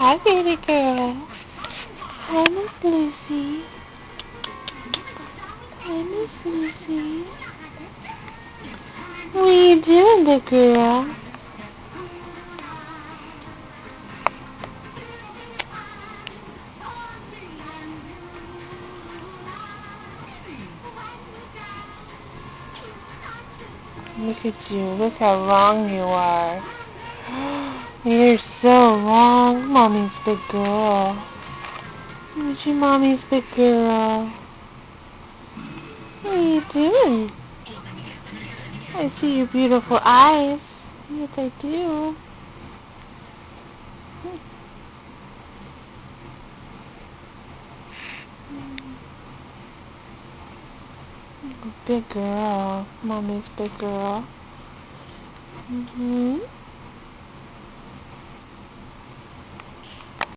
Hi, baby girl. Hi, Miss Lucy. Hi, Miss Lucy. What are you doing, big girl? Look at you. Look how long you are. You're so long. Mommy's big girl. Aren't you Mommy's big girl? What are you doing? I see your beautiful eyes. Yes, I do. Big girl. Mommy's big girl.